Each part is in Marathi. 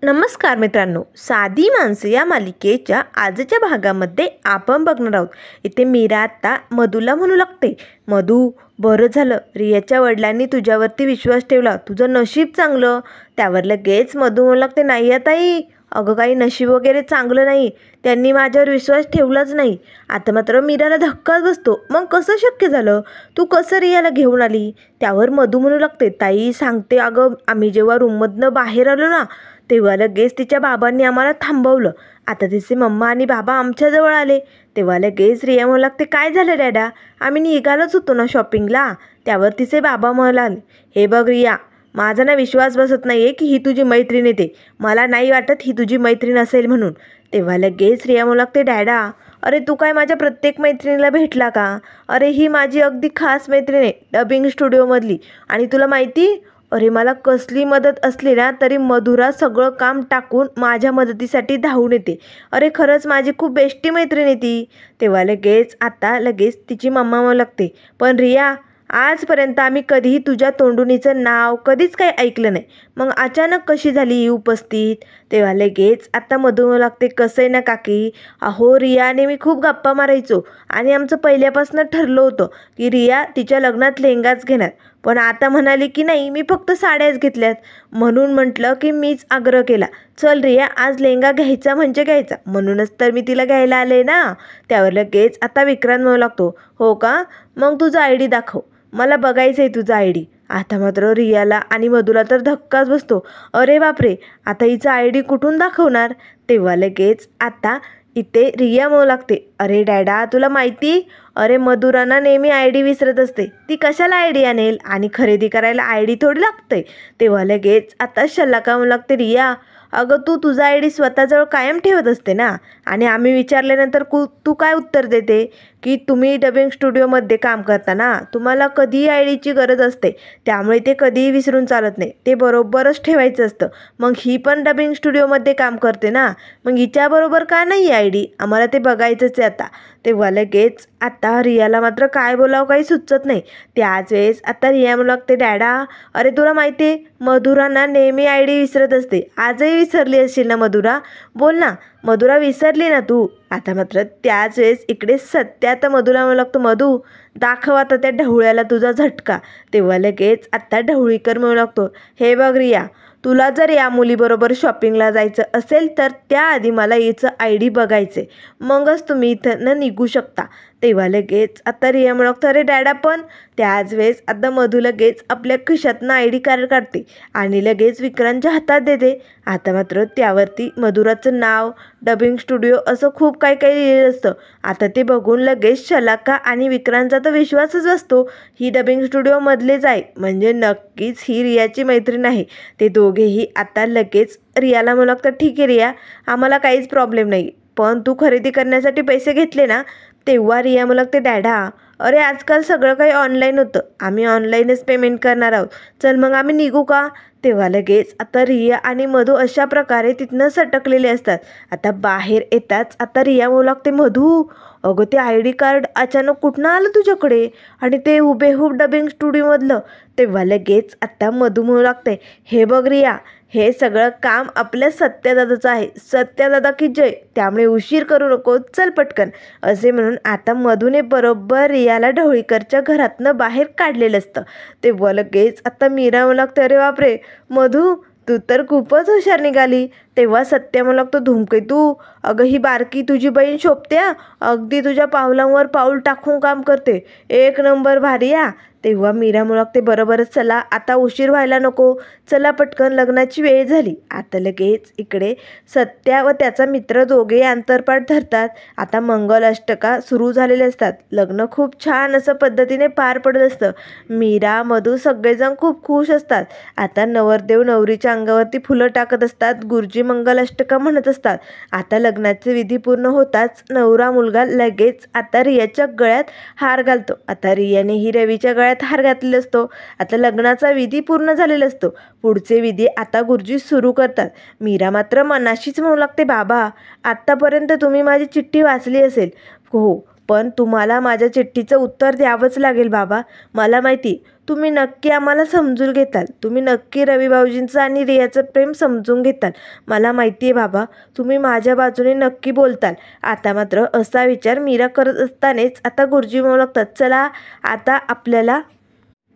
नमस्कार मित्रांनो, साधी माणसं या मालिकेच्या आजच्या भागामध्ये आपण बघणार आहोत. इथे मीरा आता मधूला म्हणू लागते, मधू बरं झालं रियाच्या वडिलांनी तुझ्यावरती विश्वास ठेवला, तुझं नशीब चांगलं. त्यावर लगेच मधू म्हणू लागते, नाही ताई, अगं काही नशीब वगैरे चांगलं नाही, त्यांनी माझ्यावर विश्वास ठेवलाच नाही. आता मात्र मीराला धक्काच बसतो, मग कसं शक्य झालं, तू कसं रियाला घेऊन आली. त्यावर मधू म्हणू लागते, ताई सांगते, अगं आम्ही जेव्हा रूममधनं बाहेर आलो ना तेव्हा लगेच तिच्या बाबांनी आम्हाला थांबवलं. आता तिचे मम्मा आणि बाबा आमच्याजवळ आले तेव्हा लगेच रिया म्हणू लागते, काय झालं डॅडा, आम्ही निघालोच होतो ना शॉपिंगला. त्यावर तिचे बाबा म्हणाले, हे बघ रिया, माझा ना विश्वास बसत नाही आहे की ही तुझी मैत्रीण येते, मला नाही वाटत ही तुझी मैत्रीण असेल म्हणून. तेव्हा लगेच रिया म्हणू लागते, डॅडा अरे तू काय माझ्या प्रत्येक मैत्रिणीला भेटला का, अरे ही माझी अगदी खास मैत्रीण आहे डबिंग स्टुडिओमधली, आणि तुला माहिती, अरे मला कसली मदत असली ना तरी मधुरा सगळं काम टाकून माझ्या मदतीसाठी धावून येते. अरे खरंच माझी खूप बेस्टी मैत्रीण आहे ती. तेव्हा लगेच तिची मम्मा म्हणू लागते, पण रिया आजपर्यंत आम्ही कधीही तुझ्या तोंडून नाव कधीच काही ऐकलं नाही, मग अचानक कशी झाली ही उपस्थित. तेव्हा लगेच आता मधू म्हणू लागते, कसं आहे ना काकी, अहो रियाने मी खूप गप्पा मारायचो आणि आमचं पहिल्यापासून ठरलं होतं की रिया तिच्या लग्नात लेहंगाच घेणार, पण आता म्हणाली की नाही मी फक्त साड्याच घेतल्यात, म्हणून म्हटलं की मीच आग्रह केला, चल रिया आज लेहंगा घ्यायचा म्हणजे घ्यायचा, म्हणूनच तर मी तिला घ्यायला आले ना. त्यावर लगेच आता विक्रांत म्हणू लागतो, हो का, मग तुझा आय डी दाखव, मला बघायचं आहे तुझा आय डी. आता मात्र रियाला आणि मधूला तर धक्काच बसतो, अरे बापरे, आता हिचा आय डी कुठून दाखवणार. तेव्हा लगेच आता इथे रिया म्हणू लागते, अरे डॅडा तुला माहिती, अरे मधुराना नेहमी आय डी विसरत असते, ती कशाला आय डी आणेल, आणि खरेदी करायला आय डी थोडी लागते. तेव्हा लगेच आता शलाका म्हणू लागते, रिया अगं तू तुझा आय डी स्वतःजवळ कायम ठेवत असते ना, आणि आम्ही विचारल्यानंतर तू काय उत्तर देते की तुम्ही डबिंग स्टुडिओमध्ये काम करताना तुम्हाला कधीही आय डीची गरज असते, त्यामुळे ते कधीही विसरून चालत नाही, ते बरोबरच ठेवायचं असतं. मग ही पण डबिंग स्टुडिओमध्ये काम करते ना, मग हिच्याबरोबर का नाही आय डी, आम्हाला ते बघायचंच आहे आता. तेव्हा लगेच आता रियाला मात्र काय बोलावं काही सुचत नाही. त्याच वेळेस आता रिया म्हणू लागते, डॅडा अरे तुला माहिती आहे मधुराना नेहमी आय डी विसरत असते, आजही विसरली असशील ना मधुरा, बोल ना मधुरा, विसरली ना तू. आता मात्र त्याच वेळेस इकडे सत्य आता मधुला म्हणू लागतो, मधू दाखव आता त्या ढवळ्याला तुझा झटका. तेव्हा लगेच आता ढवळीकर म्हणू लागतो, हे बघ रिया, तुला जर या मुलीबरोबर शॉपिंगला जायचं असेल तर त्याआधी मला हिचं आय डी बघायचे, मगच तुम्ही इथं निघू शकता. तेव्हा लगेच आता रिया म्हणू लागतो, अरे डॅडा पण. त्याच वेळेस आता मधू लगेच आपल्या खिशातनं आय डी कार्ड काढते आणि लगेच विक्रांतच्या हातात देते. आता मात्र त्यावरती मधुराचं नाव, डबिंग स्टुडिओ असं खूप काही काही लिहिलेलं असतं. आता ते बघून लगेच शलाका आणि विक्रांतचा तर विश्वासच बसतो, ही डबिंग स्टुडिओमधलेच आहे, म्हणजे नक्कीच ही रियाची मैत्रीण आहे. ते दोघेही आता लगेच रियाला म्हणू लागतात, ठीक आहे रिया, आम्हाला काहीच प्रॉब्लेम नाही, पण तू खरेदी करण्यासाठी पैसे घेतले ना. तेव्हा रिया म्हणू लागते, डॅडा अरे आजकाल सगळं काही ऑनलाईन होतं, आम्ही ऑनलाईनच पेमेंट करणार आहोत, चल मग आम्ही निघू का. तेव्हा लगेच आता रिया आणि मधू अशा प्रकारे तिथनं सटकलेले असतात. आता बाहेर येताच आता रिया म्हणू लागते, मधू अगं ते आय डी कार्ड अचानक कुठनं आलं तुझ्याकडे, आणि ते हुबेहूब डबिंग स्टुडिओमधलं. तेव्हा लगेच आता मधू म्हणू लागते, हे बघ रिया, हे सगळं काम आपल्या सत्यादादाचं आहे, सत्यादादा की जय, त्यामुळे उशीर करू नको, चल पटकन, असे म्हणून आता मधूने बरोबर रियाला ढवळीकरच्या घरातनं बाहेर काढलेलं असतं. तेव्हा लगेच आता मीरा म्हणू लागते, अरे बापरे मधू, तू तर खूपच हुशार निघाली. तेव्हा सत्य म्हणू लागतो, धुमके तू, अगं ही बारकी तुझी बहीण शोभते, अगदी तुझ्या पावलांवर पाऊल टाकून काम करते, एक नंबर भारी या. तेव्हा मीरा म्हणू लागते, बरोबरच, चला आता उशीर व्हायला नको, चला पटकन, लग्नाची वेळ झाली. आता लगेच इकडे सत्या व त्याचा मित्र दोघे अंतरपाठ धरतात. आता मंगलाष्टका सुरू झालेले असतात, लग्न खूप छान असं पद्धतीने पार पडत असतं. मीरा, मधू सगळेजण खूप खुश असतात. आता नवरदेव नवरीच्या अंगावरती फुलं टाकत असतात, गुरुजी मंगलाष्टका म्हणत असतात. आता लग्नाचे विधी पूर्ण होताच नवरा मुलगा लगेच आता रियाच्या गळ्यात हार घालतो. आता रियानेही रवीच्या गळ्यात हार घातलेला असतो. आता लग्नाचा विधी पूर्ण झालेला असतो. पुढचे विधी आता गुरुजी सुरू करतात. मीरा मात्र मनाशीच म्हणू लागते, बाबा आत्तापर्यंत तुम्ही माझी चिठ्ठी वाचली असेल, हो, पण तुम्हाला माझ्या चिठ्ठीचं उत्तर द्यावंच लागेल बाबा. मला माहिती तुम्ही नक्की आम्हाला समजून घेताल, तुम्ही नक्की रवी भाऊजींचं आणि रियाचं प्रेम समजून घेताल. मला माहिती आहे बाबा, तुम्ही माझ्या बाजूने नक्की बोलताल. आता मात्र असा विचार मीरा करत असतानाच आता गुरुजी म्हणू लागतात, चला आता आपल्याला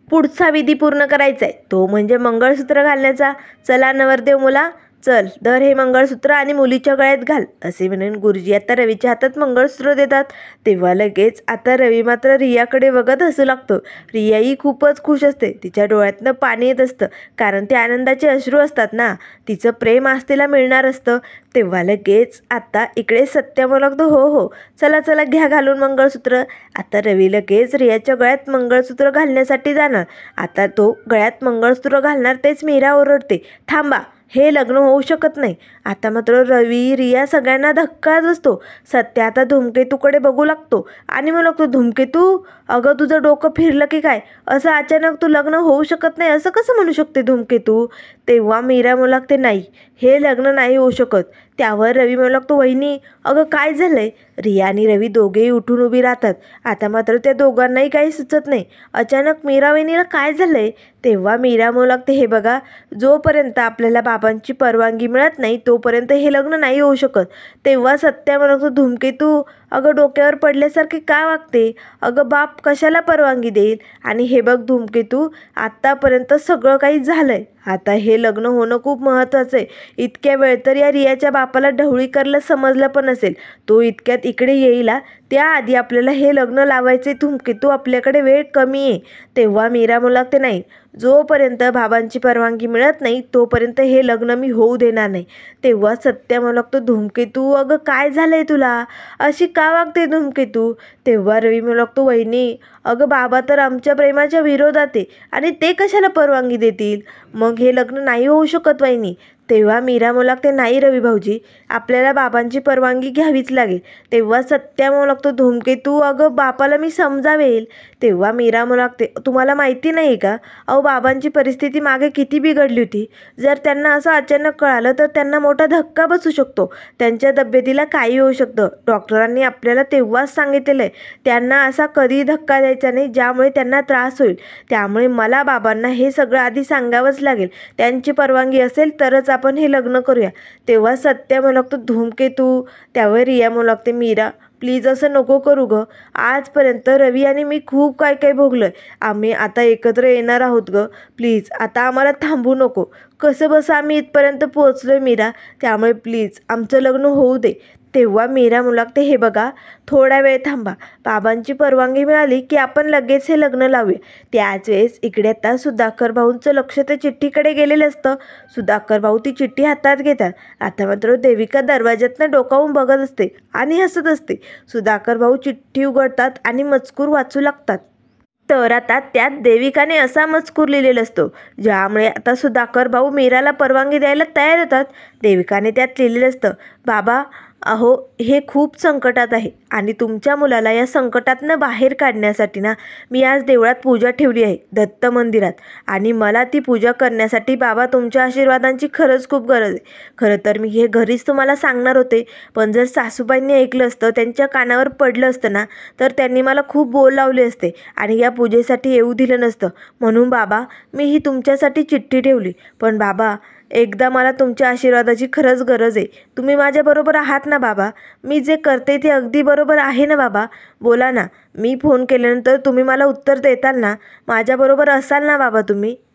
पुढचा विधी पूर्ण करायचा आहे, तो म्हणजे मंगळसूत्र घालण्याचा. चला नवरदेव मुला, चल धर हे मंगळसूत्र आणि मुलीच्या गळ्यात घाल. असे म्हणून गुरुजी आता रवीच्या हातात मंगळसूत्र देतात. तेव्हा लगेच आता रवी मात्र रियाकडे बघत हसू लागतो. रियाही खूपच खुश असते, तिच्या डोळ्यातनं पाणी येत असतं, कारण ते आनंदाचे अश्रू असतात ना, तिचं प्रेम आज तिला मिळणार असतं. तेव्हा लगेच आता इकडे सत्य म्हणू लागतो, हो हो चला चला घ्या घालून मंगळसूत्र. आता रवी लगेच रियाच्या गळ्यात मंगळसूत्र घालण्यासाठी जाणार. आता तो गळ्यात मंगळसूत्र घालणार तेच मीरा ओरडते, थांबा, हे लग्न होऊ शकत नाही. आता मात्र रवी रिया सगळ्यांना धक्काच बसतो. सत्य आता धूमकेतूकडे बघू लागतो आणि म्हणू लागतो, धूमकेतू अगं तुझं डोकं फिरलं की काय, असं अचानक तू लग्न होऊ शकत नाही असं कसं म्हणू शकते धूमकेतू. तेव्हा मीरा म्हणू लागते, नाही हे लग्न नाही होऊ शकत. त्यावर रवी म्हणू लागतो, वहिनी अगं काय झालंय. रिया आणि रवी दोघेही उठून उभी राहतात. आता मात्र त्या दोघांनाही काही सुचत नाही. अचानक मीरा वहिनीला काय झालंय. तेव्हा मीरा म्हणू लागते, हे बघा, जोपर्यंत आपल्याला बाबांची परवानगी मिळत नाही तोपर्यंत हे लग्न नाही होऊ शकत. तेव्हा सत्या म्हणू लागतो, धूमकेतू अगं डोक्यावर पडल्यासारखे का वागते, अगं बाप कशाला परवानगी देईल. आणि हे बघ धूमकेतू, आत्तापर्यंत सगळं काही झालंय, आता हे लग्न होणं खूप महत्त्वाचं आहे. इतक्या वेळ तर या रियाच्या बापाला ढवळीकरला समजलं पण असेल, तो इतक्यात इकडे येईला, त्याआधी आपल्याला हे लग्न लावायचे धूमकेतू, आपल्याकडे वेळ कमी आहे. तेव्हा मीरा म्हणू लागते, नाही जोपर्यंत बाबांची परवानगी मिळत नाही तोपर्यंत हे लग्न मी होऊ देणार नाही. तेव्हा सत्या म्हणू लागतो, धूमकेतू अगं काय झालंय तुला, अशी का वागते धूमकेतू. तेव्हा रवी म्हणू लागतो, वहिनी अगं बाबा तर आमच्या प्रेमाच्या विरोधात आहे आणि ते कशाला परवानगी देतील, मग हे लग्न नाही होऊ शकत वहिनी. तेव्हा मीरा म्हणू लागते, नाही रवी भाऊजी आपल्याला बाबांची परवानगी घ्यावीच लागेल. तेव्हा सत्या म्हणू लागतो, धूमकेतू अगं बापाला मी समजावेल. तेव्हा मीरा म्हणू लागते, तुम्हाला माहिती नाही का, अहो बाबांची परिस्थिती मागे किती बिघडली होती. जर त्यांना असं अचानक कळालं तर त्यांना मोठा धक्का बसू शकतो, त्यांच्या तब्येतीला काही होऊ शकतं. डॉक्टरांनी आपल्याला तेव्हाच सांगितलेलं आहे त्यांना असा कधीही धक्का द्यायचा नाही ज्यामुळे त्यांना त्रास होईल. त्यामुळे मला बाबांना हे सगळं आधी सांगावंच लागेल, त्यांची परवानगी असेल तरच आपण हे लग्न करूया. तेव्हा सत्य म्हणू लागतो, धूमकेतू. त्यावर रिया म्हणू लागते, मीरा प्लीज असं नको करू गं, आजपर्यंत रवी आणि मी खूप काय काय भोगलं आहे, आम्ही आता एकत्र येणार आहोत गं, प्लीज आता आम्हाला थांबू नको. कसं बसं आम्ही इथपर्यंत पोहोचलो आहे मीरा, त्यामुळे प्लीज आमचं लग्न होऊ दे. तेव्हा मीरा म्हणू लागते, हे बघा थोडा वेळ थांबा, बाबांची परवानगी मिळाली की आपण लगेच हे लग्न लावूया. त्याच वेळेस इकडे आता सुधाकर भाऊंचं लक्ष त्या चिठ्ठीकडे गेलेलं असतं. सुधाकर भाऊ ती चिठ्ठी हातात घेतात. आता मात्र देविका दरवाज्यातनं डोकावून बघत असते आणि हसत असते. सुधाकर भाऊ चिठ्ठी उघडतात आणि मजकूर वाचू लागतात. तर आता त्यात देविकाने असा मजकूर लिहिलेला असतो, ज्यामुळे आता सुधाकर भाऊ मीराला परवानगी द्यायला तयार होतात. देविकाने त्यात लिहिलेलं असतं, बाबा अहो हे खूप संकटात आहे आणि तुमच्या मुलाला या संकटातनं बाहेर काढण्यासाठी ना मी आज देवळात पूजा ठेवली आहे, दत्त मंदिरात, आणि मला ती पूजा करण्यासाठी बाबा तुमच्या आशीर्वादांची खरंच खूप गरज आहे. खरं तर मी हे घरीच तुम्हाला सांगणार होते, पण जर सासूबाईंनी ऐकलं असतं, त्यांच्या कानावर पडलं असतं ना, तर त्यांनी मला खूप बोल लावले असते आणि या पूजेसाठी येऊ दिलं नसतं. म्हणून बाबा मी ही तुमच्यासाठी चिठ्ठी ठेवली. पण बाबा एकदा मला तुमच्या आशीर्वादाची खरंच गरज आहे. तुम्ही माझ्याबरोबर आहात ना बाबा, मी जे करते ते अगदी बरोबर आहे ना बाबा, बोला ना. मी फोन केल्यानंतर तुम्ही मला उत्तर देताल ना, माझ्याबरोबर असाल ना बाबा,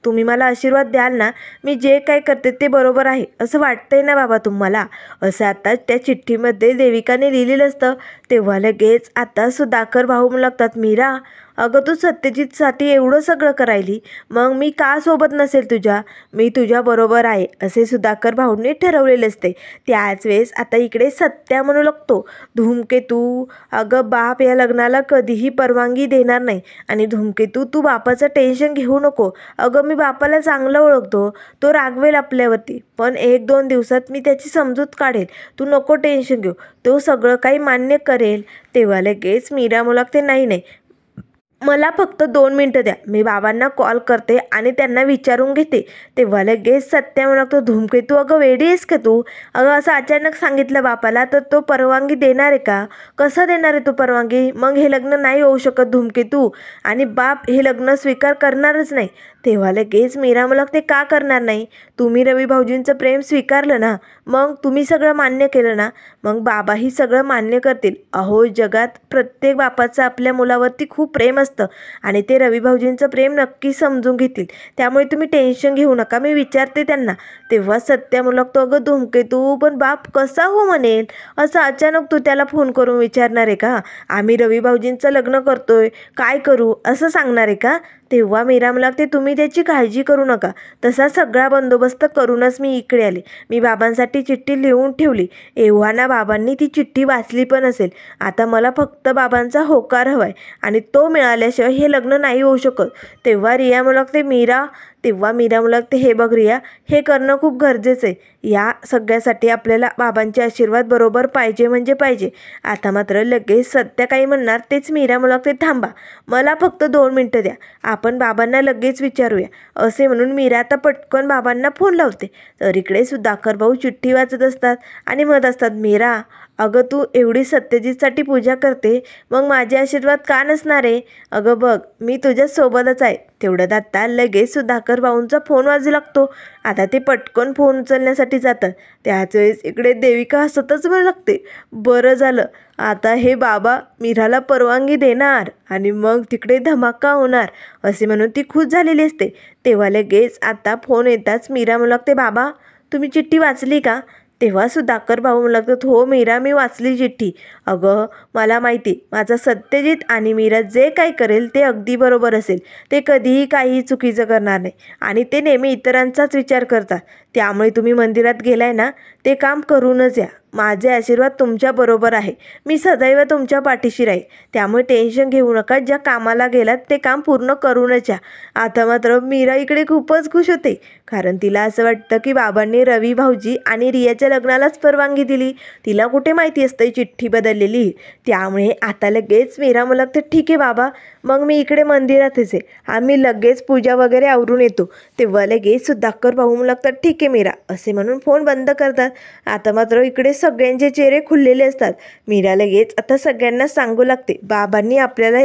तुम्ही मला आशीर्वाद द्याल ना, मी जे काय करते ते बरोबर आहे असं वाटतंय ना बाबा तुम्हाला, असं आता त्या चिठ्ठीमध्ये देविकाने लिहिलेलं असतं. तेव्हा लगेच आता सुधाकर भाऊ म्हणू लागतात, मीरा अगं तू सत्यजितसाठी एवढं सगळं करायली, मग मी का सोबत नसेल तुझ्या, मी तुझ्याबरोबर आहे असे सुधाकर भाऊंनी ठरवलेले असते. त्याच वेळेस आता इकडे सत्या म्हणू लागतो, धूमकेतू अगं बाप या लग्नाला कधीही परवानगी देणार नाही, आणि धूमकेतू तू बापाचं टेन्शन घेऊ नको. अगं मी बापाला चांगलं ओळखतो, तो रागवेल आपल्यावरती, पण 1-2 दिवसात मी त्याची समजूत काढेल, तू नको टेन्शन घेऊ, तो सगळं काही मान्य करेल. तेव्हा लगेच मीरा म्हणू लागते, नाही नाही मला फक्त 2 मिनटं द्या, मी बाबांना कॉल करते आणि त्यांना विचारून घेते. तेव्हा लगेच सत्या म्हणतो, धूमकेतू अगं वेडी आहेस का तू? अगं असं अचानक सांगितलं बापाला तर तो परवानगी देणार आहे का? कसं देणार आहे तो परवानगी? मग हे लग्न नाही होऊ शकत धूमकेतू, आणि बाप हे लग्न स्वीकार करणारच नाही. तेव्हा लगेच मीरा मला ते का करणार नाही? तुम्ही रवी भाऊजींचं प्रेम स्वीकारलं ना, मग तुम्ही सगळं मान्य केलं ना, मग बाबाही सगळं मान्य करतील. अहो जगात प्रत्येक बापाचं आपल्या मुलावरती खूप प्रेम असतं आणि ते रवी भाऊजींचं प्रेम नक्की समजून घेतील. त्यामुळे तुम्ही टेन्शन घेऊ नका, मी विचारते त्यांना. तेव्हा सत्या मुलगतो, अगं धूमकेतू पण बाप कसा हो म्हणेल? असं अचानक तू त्याला फोन करून विचारणार आहे का? आम्ही रवी भाऊजींचं लग्न करतोय, काय करू असं सांगणार आहे का? तेव्हा मीरा मला लागते, तुम्ही त्याची काळजी करू नका, तसा सगळा बंदोबस्त करूनच मी इकडे आले. मी बाबांसाठी चिठ्ठी लिहून ठेवली. एव्हाना बाबांनी ती चिठ्ठी वाचली पण असेल. आता मला फक्त बाबांचा होकार हवाय आणि तो मिळाल्याशिवाय हे लग्न नाही होऊ शकत. तेव्हा रिया मला लागते, तेव्हा मीरा मला लागते, हे बघ रिया, हे करणं खूप गरजेचं आहे. या सगळ्यासाठी आपल्याला बाबांचे आशीर्वाद बरोबर पाहिजे म्हणजे पाहिजे. आता मात्र लगेच सत्या काही म्हणणार तेच मीरा मला लागते, थांबा, मला फक्त 2 मिनटं द्या, आपण बाबांना लगेच विचारूया. असे म्हणून मीरा आता पटकन बाबांना फोन लावते. तर इकडे सुधाकर भाऊ चिठ्ठी वाचत असतात आणि म्हणत असतात, मीरा अगं तू एवढी सत्यजितसाठी पूजा करते, मग माझे आशीर्वाद का नसणार आहे? अगं बघ, मी तुझ्यासोबतच आहे. तेवढ्यात आता लगेच सुधाकर भाऊंचा फोन वाजू लागतो. आता ते पटकन फोन उचलण्यासाठी जातात. त्याच वेळेस इकडे देविका हसतच म्हणू लागते, बरं झालं, आता हे बाबा मीराला परवानगी देणार आणि मग तिकडे धमाका होणार, असे म्हणून ती खुश झालेली असते. तेव्हा लगेच आता फोन येताच मीरा म्हणू लागते, बाबा तुम्ही चिठ्ठी वाचली का? तेव्हा सुधाकर भाऊ म्हणू लागतात, हो मीरा, मी वाचली चिठ्ठी. अगं मला माहिती, माझा सत्यजित आणि मीरा जे काही करेल ते अगदी बरोबर असेल. ते कधीही काही चुकीचं करणार नाही आणि ते नेहमी इतरांचाच विचार करतात. त्यामुळे तुम्ही मंदिरात गेलाय ना, ते काम करूनच या. माझे आशीर्वाद तुमच्याबरोबर आहे. मी सदैव तुमच्या पाठीशी राहील. त्यामुळे टेन्शन घेऊ नका. ज्या कामाला गेलात ते काम पूर्ण करूनच या. आता मात्र मीरा इकडे खूपच खुश होते, कारण तिला असं वाटतं की बाबांनी रवी भाऊजी आणि रियाच्या लग्नालाच परवानगी दिली. तिला कुठे माहिती असतं चिठ्ठी बदललेली. त्यामुळे आता लगेच मीरा मला लागते, ठीक आहे बाबा, मग मी इकडे मंदिरातच आहे, आम्ही लगेच पूजा वगैरे आवरून येतो. तेव्हा लगेच सुधाकर भाऊ मला लागतात, ठीक आहे मीरा, असे म्हणून फोन बंद करतात. आता मात्र इकडे सगळ्यांचे चेहरे खुललेले असतात. मीरा लगेच आता सगळ्यांना सांगू लागते, बाबांनी आपल्याला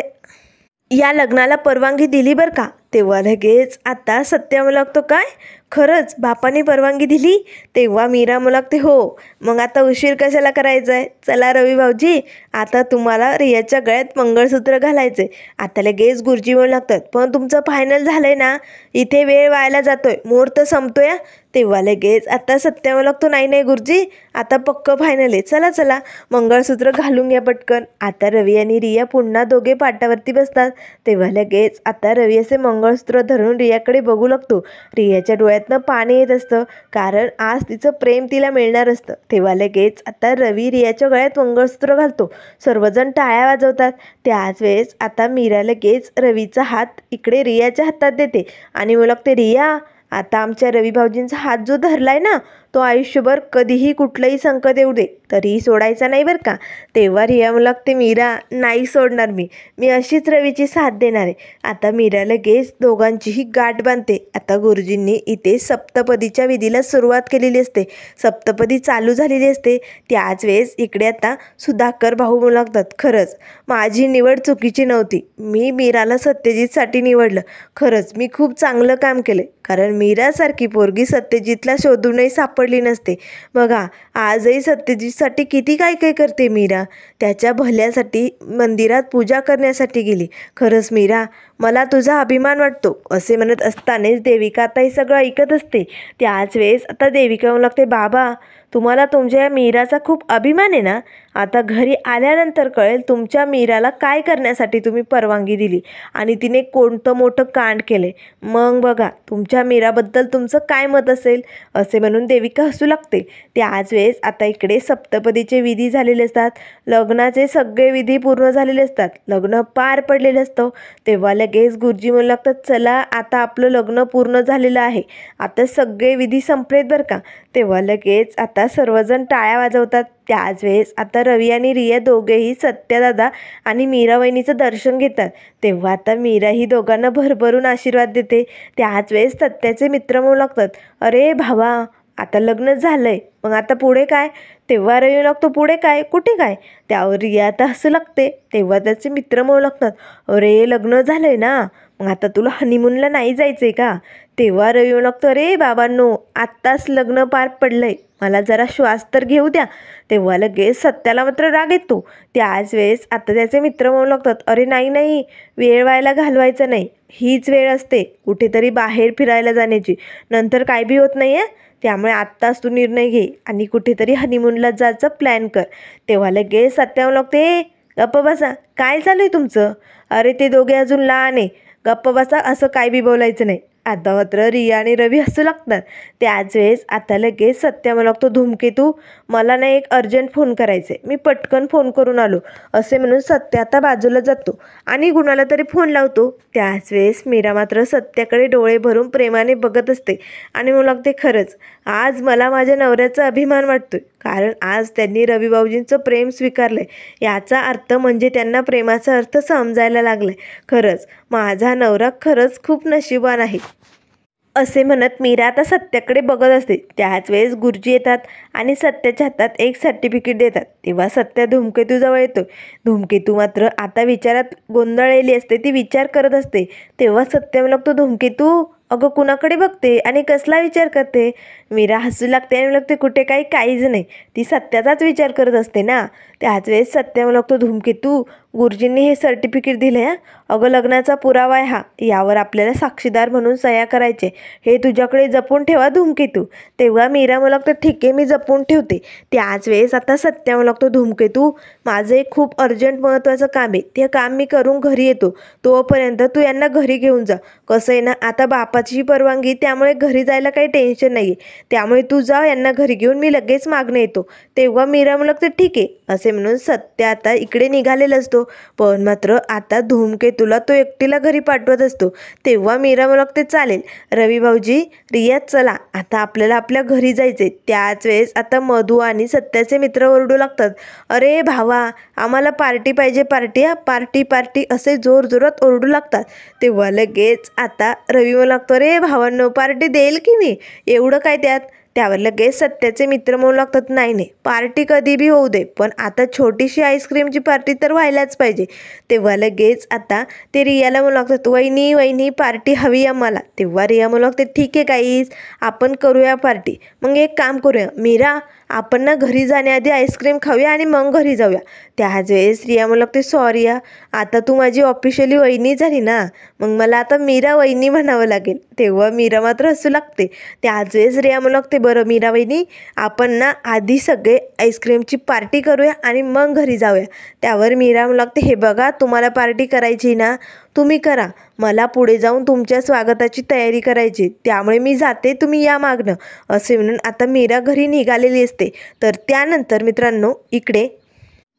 या लग्नाला परवानगी दिली बरं का. तेव्हा लगेच आता सत्या मला लागतो, काय खरंच बापाने परवानगी दिली? तेव्हा मीरा मला लागते, हो, मग आता उशीर कशाला करायचा आहे? चला रवी भाऊजी, आता तुम्हाला रियाच्या गळ्यात मंगळसूत्र घालायचे. आता लगेच गुरुजी म्हणू लागतात, पण तुमचं फायनल झालंय ना, इथे वेळ व्हायला जातोय, मुहूर्त संपतोय. तेव्हा लगेच आता सत्या मला लागतो, नाही नाही गुरुजी, आता पक्क फायनल आहे, चला चला मंगळसूत्र घालून घ्या पटकन. आता रवी आणि रिया पुन्हा दोघे पाटावरती बसतात. तेव्हा लगेच आता रवी असे मंगळसूत्र धरून रियाकडे बघू लागतो. रियाच्या डोळ्यातनं पाणी येत असतं, कारण आज तिचं प्रेम तिला मिळणार असतं. तेव्हा लगेच आता रवी रियाच्या गळ्यात मंगळसूत्र घालतो. सर्वजण टाळ्या वाजवतात. त्याच वेळेस आता मीरा लगेच रवीचा हात इकडे रियाच्या हातात देते आणि मला लागते, रिया आता आमच्या रवी भाऊजींचा हात जो धरलाय ना, तो आयुष्यभर कधीही कुठलंही संकट येऊ दे तरीही सोडायचा नाही बरं का. तेव्हा रिया मला लागते, मीरा नाही सोडणार, मी अशीच रवीची साथ देणार आहे. आता मीरा लगेच दोघांचीही गाठ बांधते. आता गुरुजींनी इथे सप्तपदीच्या विधीला सुरुवात केलेली असते. सप्तपदी चालू झालेली असते. त्याच वेळेस इकडे आता सुधाकर भाऊ म्हणू लागतात, खरंच माझी निवड चुकीची नव्हती, मी मीराला सत्यजितसाठी निवडलं. खरंच मी खूप चांगलं काम केलं, कारण मीरासारखी पोरगी सत्यजितला शोधूनही सापडली नसते. बघा आजही सत्यजितसाठी किती काय काय करते मीरा. त्याच्या भल्यासाठी मंदिरात पूजा करण्यासाठी गेली. खरंच मीरा, मला तुझा अभिमान वाटतो, असे म्हणत असतानाच देविका आता हे सगळं ऐकत असते. त्याच वेळेस आता देविका म्हणू लागते, बाबा तुम्हाला तुमच्या मीराचा खूप अभिमान आहे ना. आता घरी आल्यानंतर कळेल तुमच्या मीराला काय करण्यासाठी तुम्ही परवानगी दिली आणि तिने कोणतं मोठं कांड केले. मग बघा तुमच्या मीराबद्दल तुमचं काय मत असेल, असे म्हणून देविका हसू लागते. त्याच वेळेस आता इकडे सप्तपदीचे विधी झालेले असतात. लग्नाचे सगळे विधी पूर्ण झालेले असतात. लग्न पार पडलेलं असतं. तेव्हा लगेच गुरुजी म्हणू लागतात, चला आता आपलं लग्न पूर्ण झालेलं आहे, आता सगळे विधी संपलेत बरं का. तेव्हा लगेच आता आता सर्वजण टाळ्या वाजवतात. त्याच वेळेस आता रवी आणि रिया दोघेही सत्यादादा आणि मीरा वहिनीचं दर्शन घेतात. तेव्हा आता मीरा ही दोघांना भरभरून आशीर्वाद देते. त्याच वेळेस सत्याचे मित्र म्हणू लागतात, अरे भावा आता लग्न झालंय, मग आता पुढे काय? तेव्हा रवी लागतो, पुढे काय, कुठे काय? त्यावर रिया आता हसू लागते. तेव्हा त्याचे मित्र म्हणू लागतात, अरे लग्न झालंय ना, मग आता तुला हनीमूनला नाही जायचंय का? तेव्हा रवी म्हणू लागतो, अरे बाबांनो आत्ताच लग्न पार पडलंय, मला जरा श्वास तर घेऊ द्या. तेव्हा लगेच सत्याला मात्र राग येतो. त्याच वेळेस आता त्याचे मित्र म्हणू लागतात, अरे नाही नाही, वेळ व्हायला घालवायचं नाही, हीच वेळ असते कुठेतरी बाहेर फिरायला जाण्याची, नंतर काय बी होत नाही आहे. त्यामुळे आत्ताच तू निर्णय घे आणि कुठेतरी हनीमूनला जायचं प्लॅन कर. तेव्हा लगेच सत्या म्हणू लागते, गप्प बसा, काय चालू आहे तुमचं? अरे ते दोघे अजून लहान आहे, गप्प बसा, असं काय बी बोलायचं नाही. आता मात्र रिया आणि रवी हसू लागतात. त्याच वेळेस आता लगेच सत्या म्हणू लागतो, धूमकेतू मला ना एक अर्जंट फोन करायचा आहे, मी पटकन फोन करून आलो. असे म्हणून सत्या आता बाजूला जातो आणि कुणाला तरी फोन लावतो. त्याच वेळेस मीरा मात्र सत्याकडे डोळे भरून प्रेमाने बघत असते आणि म्हणू लागते, खरंच आज मला माझ्या नवऱ्याचा अभिमान वाटतोय, कारण आज त्यांनी रवी भाऊजींचं प्रेम स्वीकारलंय. याचा अर्थ म्हणजे त्यांना प्रेमाचा अर्थ समजायला लागलाय. खरंच माझा नवरा खरंच खूप नशिबान आहे. असे म्हणत मीरा आता सत्याकडे बघत असते. त्याच वेळेस गुरुजी येतात आणि सत्याच्या हातात एक सर्टिफिकेट देतात. तेव्हा सत्या धूमकेतूजवळ येतो. धूमकेतू मात्र आता विचारात गोंधळलेली असते, ती विचार करत असते. तेव्हा सत्य लागतो, धूमकेतू अगं कुणाकडे बघते आणि कसला विचार करते? मीरा हसू लागते आणि लागते, कुठे काहीच नाही, ती सत्याचाच विचार करत असते ना. त्याच वेळेस सत्य लागतो, धूमकेतू गुरुजींनी हे सर्टिफिकेट दिले आहे, अगं लग्नाचा पुरावा आहे हा, यावर आपल्याला साक्षीदार म्हणून सह्या करायचे, हे तुझ्याकडे जपून ठेवा धूमकेतू. तेव्हा मीरा मला लागतं, ठीक आहे मी जपून ठेवते. त्याच वेळेस आता सत्या मला लागतो, धूमकेतू माझं एक खूप अर्जंट महत्त्वाचं काम आहे, ते काम मी करून घरी येतो, तोपर्यंत तू यांना घरी घेऊन जा. कसं आहे ना, आता बापाची परवानगी, त्यामुळे घरी जायला काही टेन्शन नाही आहे, त्यामुळे तू जा यांना घरी घेऊन, मी लगेच मागणं येतो. तेव्हा मीरा मला लागतं, ठीक आहे. असे म्हणून सत्या आता इकडे निघालेला असतो, पण मात्र आता धूमकेतूला तो एकटीला घरी पाठवत असतो. तेव्हा मीरा मला लागते, चालेल रवी भाऊजी, रिया चला आता आपल्याला आपल्या घरी जायचे. त्याच वेळेस आता मधू आणि सत्याचे मित्र ओरडू लागतात, अरे भावा आम्हाला पार्टी पाहिजे, पार्टी पार्टी पार्टी असे जोरजोरात ओरडू लागतात. तेव्हा लगेच आता रवी मला लागतो, अरे भावांनो पार्टी देईल की मी, एवढं काय त्यात? त्यावर लगेच सत्याचे मित्र म्हणू लागतात, नाही नाही पार्टी कधी बी होऊ दे, पण आता छोटीशी आईस्क्रीमची पार्टी तर व्हायलाच पाहिजे. तेव्हा लगेच आता ते रियाला म्हणू लागतात, वहिनी वहिनी पार्टी हवी आम्हाला. तेव्हा रिया म्हणू लागते, ठीक आहे गाईज, आपण करूया पार्टी. मग एक काम करूया मीरा, आपण ना घरी जाण्याआधी आईस्क्रीम खाऊया आणि मग घरी जाऊया. त्याच वेळेस रिया म्हणू लागते, सॉरी आता तू माझी ऑफिशियली वहिनी झाली ना, मग मला आता मीरा वहिनी म्हणावं लागेल. तेव्हा मीरा मात्र हसू लागते. त्याच वेळेस रिया म्हणू लागते, बरं मीरा वहिनी, आपण ना आधी सगळे आईस्क्रीमची पार्टी करूया आणि मग घरी जाऊया. त्यावर मीरा म्हणू लागते, हे बघा तुम्हाला पार्टी करायची ना तुम्ही करा, मला पुढे जाऊन तुमच्या स्वागताची तयारी करायची, त्यामुळे मी जाते, तुम्ही या मागणं. असे म्हणून आता मीरा घरी निघालेली असते. तर त्यानंतर मित्रांनो इकडे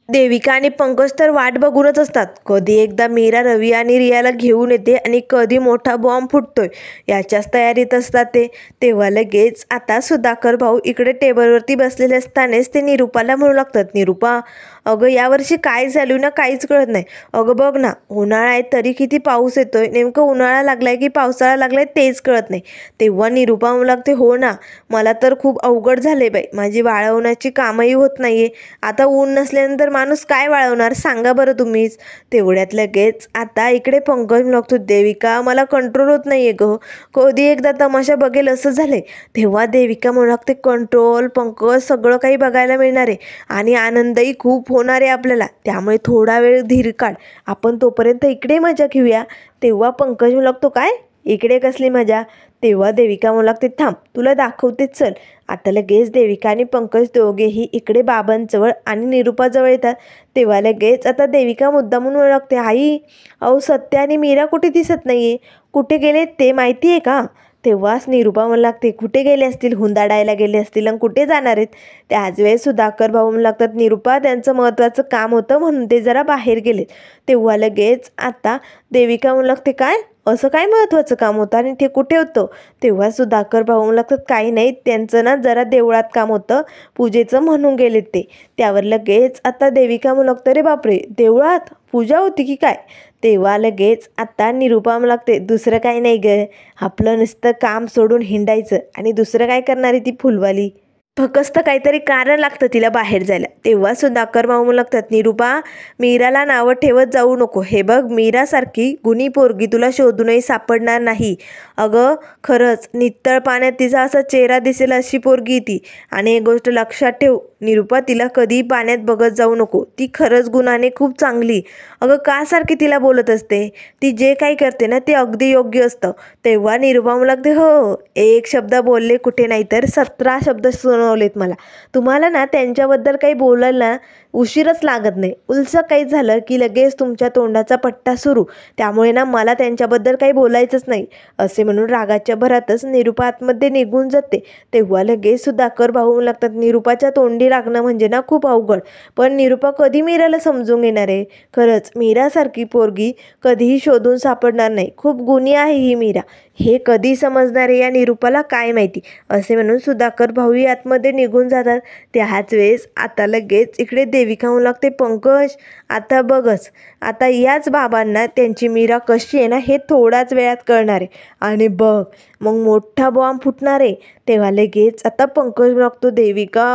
देविका आणि पंकज तर वाट बघूनच असतात, कधी एकदा मीरा रवी आणि रियाला घेऊन येते आणि कधी मोठा बॉम्ब फुटतोय याच्याच तयारीत असतात ते. तेव्हा लगेच आता सुधाकर भाऊ इकडे टेबलवरती बसलेले असतानाच ते निरूपाला म्हणू लागतात, निरूपा अगं यावर्षी काय झालं ना काहीच कळत नाही, अगं बघ ना उन्हाळा आहे तरी किती पाऊस येतोय, नेमकं उन्हाळा लागलाय की पावसाळा लागलाय तेच कळत नाही. तेव्हा निरूपा म्हणू लागते, हो ना मला तर खूप अवघड झाले बाई, माझी वाळवण्याची कामही होत नाहीये, आता ऊन नसल्यानंतर माणूस काय वाळवणार सांगा बरं तुम्हीच. तेवढ्यात लगेच आता इकडे पंकज लागतो, देविका मला कंट्रोल होत नाहीये ग, कधी एकदा तमाशा बघेल असं झालंय. तेव्हा देविका म्हणू लागते, कंट्रोल पंकज सगळं काही बघायला मिळणार आहे आणि आनंदही खूप होणार आहे आपल्याला, त्यामुळे थोडा वेळ धीर काढ, आपण तोपर्यंत इकडे मजा घेऊया. तेव्हा पंकज म्हणू लागतो, काय इकडे कसली मजा? तेव्हा देविका म्हणू लागते, थांब तुला दाखवते चल. आता लगेच देविका आणि पंकज दोघेही इकडे बाबांजवळ आणि निरूपाजवळ येतात. तेव्हा लगेच आता देविका मुद्दामून म्हणू लागते, आई अहो सत्य आणि मीरा कुठे दिसत नाहीये, कुठे गेले ते माहिती आहे का? तेव्हाच निरुपा म्हणू लागते, कुठे गेले असतील, हुंदाडायला गेले असतील आणि कुठे जाणार आहेत. त्याच वेळेस सुधाकर भाऊ म्हणू लागतात, निरुपा त्यांचं महत्त्वाचं काम होतं म्हणून ते जरा बाहेर गेले. तेव्हा लगेच आता देविका म्हणू लागते, काय असं काय महत्त्वाचं काम होतं आणि ते कुठे होतं. तेव्हा सुधाकर भाऊ म्हणू लागतात, काही नाही, त्यांचं ना जरा देवळात काम होतं पूजेचं म्हणून गेलेत ते. त्यावर लगेच आता देविका म्हणू लागतं, रे बापरे, देवळात पूजा होती की काय. तेव्हा लगेच आता निरुपा म्हणू लागते, दुसरं काही नाही ग, आपलं नुसतं काम सोडून हिंडायचं आणि दुसरं काय करणारी ती फुलवाली, फक्त काहीतरी कारण लागतं तिला बाहेर जायला. तेव्हा सुधाकर भाऊ म्हणू लागतात, निरुपा मीराला नावं ठेवत जाऊ नको. हे बघ, मीरासारखी गुणी पोरगी तुला शोधूनही सापडणार नाही. अगं खरंच नितळ पाण्यात तिचा असा चेहरा दिसेल अशी पोरगी ती. आणि एक गोष्ट लक्षात ठेव निरुपा, तिला कधीही पाण्यात बघत जाऊ नको. ती खरंच गुणाने खूप चांगली. अगं का सारखी तिला बोलत असते, ती जे काही करते ना ते अगदी योग्य असतं. तेव्हा निरुपा म्हणू लागते, हो, एक शब्द बोलले कुठे नाही तर 17 शब्द सुनावलेत मला. तुम्हाला ना त्यांच्याबद्दल काही बोलायला उशीरच लागत नाही. उलसं काही झालं की लगेच तुमच्या तोंडाचा पट्टा सुरू. त्यामुळे ना मला त्यांच्याबद्दल काही बोलायचंच नाही. असे म्हणून रागाच्या भरातच निरुपा आतमध्ये निघून जाते. तेव्हा लगेच सुधाकर भाऊ म्हणू लागतात, निरुपाच्या तोंडी लागणं म्हणजे ना खूप अवघड. पण निरुपा कधी मीराला समजून घेणार आहे. खरंच मीरासारखी पोरगी कधीही शोधून सापडणार नाही. खूप गुणी आहे ही मीरा. हे कधी समजणार आहे या निरुपाला काय माहिती. असे म्हणून सुधाकर भाऊही आतमध्ये निघून जातात. त्याच वेळेस आता लगेच इकडे देविका म्हणू लागते, पंकज आता बघच, आता याच बाबांना त्यांची मीरा कशी आहे ना हे थोड्याच वेळात कळणार आहे. आणि बघ मग मोठा बॉम्ब फुटणार आहे. तेव्हा लगेच आता पंकज लागतो, देविका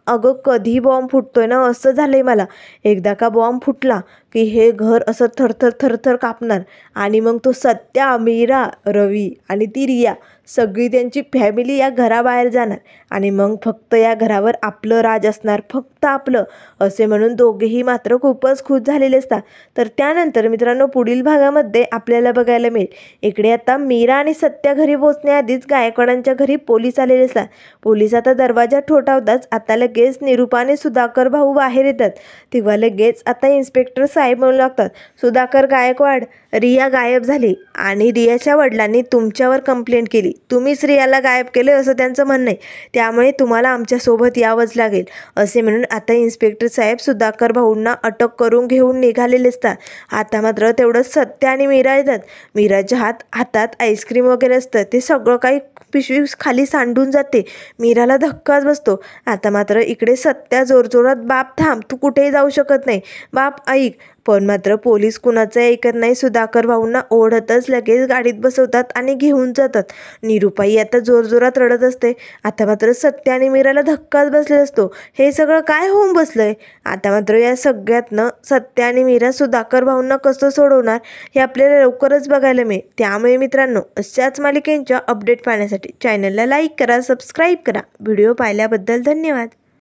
अगं कधी बॉम्ब फुटतोय ना असं झालंय मला. एकदा का बॉम्ब फुटला की हे घर असं थरथर थरथर कापणार. आणि मग तो सत्या, मीरा, रवी आणि ती रिया सगळी त्यांची फॅमिली या घराबाहेर जाणार. आणि मग फक्त या घरावर आपलं राज असणार, फक्त आपलं. असे म्हणून दोघेही मात्र खूपच खुश झालेले असतात. तर त्यानंतर मित्रांनो पुढील भागामध्ये आपल्याला बघायला मिळेल, इकडे आता मीरा आणि सत्या घरी पोहोचण्याआधीच गायकवाडांच्या घरी पोलीस आलेले असतात. पोलीस आता दरवाजा ठोठावताच आता लगेच निरुपा आणि सुधाकर भाऊ बाहेर येतात. तेव्हा लगेच आता इन्स्पेक्टर साहेब म्हणू लागतात, सुधाकर गायकवाड, रिया गायब झाली आणि रियाच्या वडिलांनी तुमच्यावर कंप्लेंट केली. तुम्हीच रियाला गायब केले असं त्यांचं म्हणणं आहे. त्यामुळे तुम्हाला आमच्यासोबत यावंच लागेल. असे म्हणून आता इन्स्पेक्टर साहेब सुधाकर भाऊंना अटक करून घेऊन निघालेले असतात. आता मात्र तेवढंच सत्य आणि मीरा येतात. मीराच्या हातात आईस्क्रीम वगैरे असतं. ते सगळं काही पिशवी खाली सांडून जाते. मीराला धक्काच बसतो. आता मात्र इकडे सत्या जोरजोरात, बाप थांब, तू कुठेही जाऊ शकत नाही, बाप ऐक. पण मात्र पोलीस कुणाचं ऐकत नाही. सुधाकर भाऊंना ओढतच लगेच गाडीत बसवतात आणि घेऊन जातात. निरुपाई आता जोरजोरात रडत असते. आता मात्र सत्या आणि मीराला धक्काच बसलेला असतो. हे सगळं काय होऊन बसलंय. आता मात्र या सगळ्यातनं सत्या आणि मीरा सुधाकर भाऊंना कसं सोडवणार हे आपल्याला लवकरच बघायला मिळेल. त्यामुळे मित्रांनो अशाच मालिकेंच्या अपडेट पाहण्यासाठी चॅनलला लाईक करा, सबस्क्राईब करा. व्हिडिओ पाहिल्याबद्दल धन्यवाद.